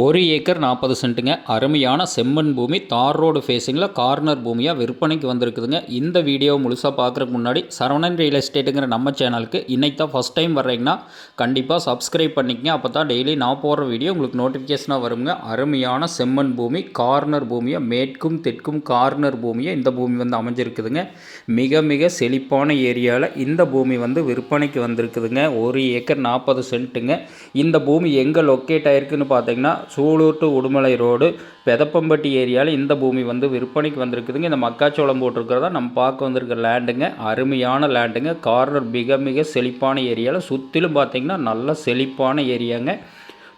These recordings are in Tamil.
1 ஏக்கர் 40 சென்ட்டுங்க. அருமையான செம்மண் பூமி, தார் ரோடு ஃபேஸிங்கில் கார்னர் பூமியாக விற்பனைக்கு வந்திருக்குதுங்க. இந்த வீடியோ முழுசாக பார்க்குறதுக்கு முன்னாடி சரவணன் ரியல் எஸ்டேட்டுங்கிற நம்ம சேனலுக்கு இன்றைக்கி தான் ஃபஸ்ட் டைம் வர்றீங்கன்னா கண்டிப்பாக சப்ஸ்கிரைப் பண்ணிக்கங்க. அப்போ தான் டெய்லி நான் போடுற வீடியோ உங்களுக்கு நோட்டிஃபிகேஷனாக வருங்க. அருமையான செம்மண் பூமி, கார்னர் பூமியாக மேற்கும் தெற்கும் கார்னர் பூமியாக இந்த பூமி வந்து அமைஞ்சிருக்குதுங்க. மிக மிக செழிப்பான ஏரியாவில் இந்த பூமி வந்து விற்பனைக்கு வந்திருக்குதுங்க. 1 ஏக்கர் 40 சென்ட்டுங்க. இந்த பூமி எங்கே லொக்கேட் ஆகிருக்குன்னு பார்த்தீங்கன்னா சூலூர் டு உடுமலை ரோடு பெதப்பம்பட்டி ஏரியாவில் இந்த பூமி வந்து விற்பனைக்கு வந்திருக்குதுங்க. இந்த மக்காச்சோளம் போட்டிருக்கிறதா நம்ம பார்க்க வந்திருக்கிற லேண்டுங்க. அருமையான லேண்டுங்க. கார்னர் மிக மிக செழிப்பான ஏரியாவில் சுற்றிலும் பார்த்திங்கன்னா நல்ல செழிப்பான ஏரியாங்க.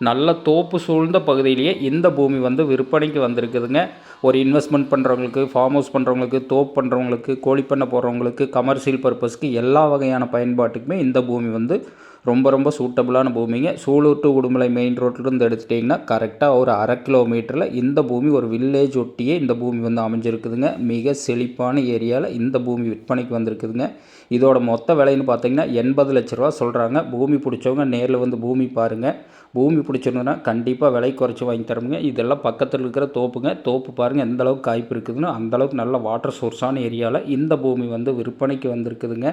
நல்ல தோப்பு சூழ்ந்த பகுதியிலேயே இந்த பூமி வந்து விற்பனைக்கு வந்திருக்குதுங்க. ஒரு இன்வெஸ்ட்மெண்ட் பண்ணுறவங்களுக்கு, ஃபார்ம் ஹவுஸ் பண்ணுறவங்களுக்கு, தோப்பு பண்ணுறவங்களுக்கு, கோழிப்பண்ணை போடுறவங்களுக்கு, கமர்ஷியல் பர்பஸ்க்கு எல்லா வகையான பயன்பாட்டுக்குமே இந்த பூமி வந்து ரொம்ப ரொம்ப சூட்டபுளான பூமிங்க. சூலூர் டு உடுமலை மெயின் ரோட்லேருந்து எடுத்துட்டிங்கன்னா கரெக்டாக ஒரு 1/2 கிலோமீட்டரில் இந்த பூமி ஒரு வில்லேஜ் ஒட்டியே இந்த பூமி வந்து அமைஞ்சிருக்குதுங்க. மிக செழிப்பான ஏரியாவில் இந்த பூமி விற்பனைக்கு வந்திருக்குதுங்க. இதோட மொத்த விலைன்னு பார்த்தீங்கன்னா 80 லட்ச ரூபா சொல்கிறாங்க. பூமி பிடிச்சவங்க நேரில் வந்து பூமி பாருங்கள். பூமி பிடிச்சிருந்ததுன்னா கண்டிப்பாக விலை குறைச்சி வாங்கி தரமுங்க. இதெல்லாம் பக்கத்தில் இருக்கிற தோப்புங்க. தோப்பு பாருங்கள் எந்த அளவுக்கு காய்ப்பு இருக்குதுன்னு. அந்தளவுக்கு நல்ல வாட்டர் சோர்ஸான ஏரியாவில் இந்த பூமி வந்து விற்பனைக்கு வந்திருக்குதுங்க.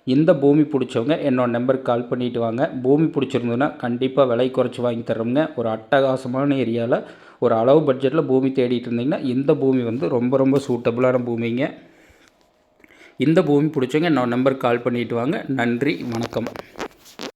இந்த பூமி பிடிச்சவங்க என்னோட நம்பருக்கு கால் பண்ணிவிட்டு வாங்க. பூமி பிடிச்சிருந்ததுன்னா கண்டிப்பாக விலை குறைச்சி வாங்கி தரோங்க. ஒரு அட்டகாசமான ஏரியாவில் ஒரு அளவு பட்ஜெட்டில் பூமி தேடிட்டு இருந்தீங்கன்னா இந்த பூமி வந்து ரொம்ப ரொம்ப சூட்டபுளான பூமிங்க. இந்த பூமி பிடிச்சவங்க என்னோட நம்பருக்கு கால் பண்ணிவிட்டு வாங்க. நன்றி, வணக்கம்.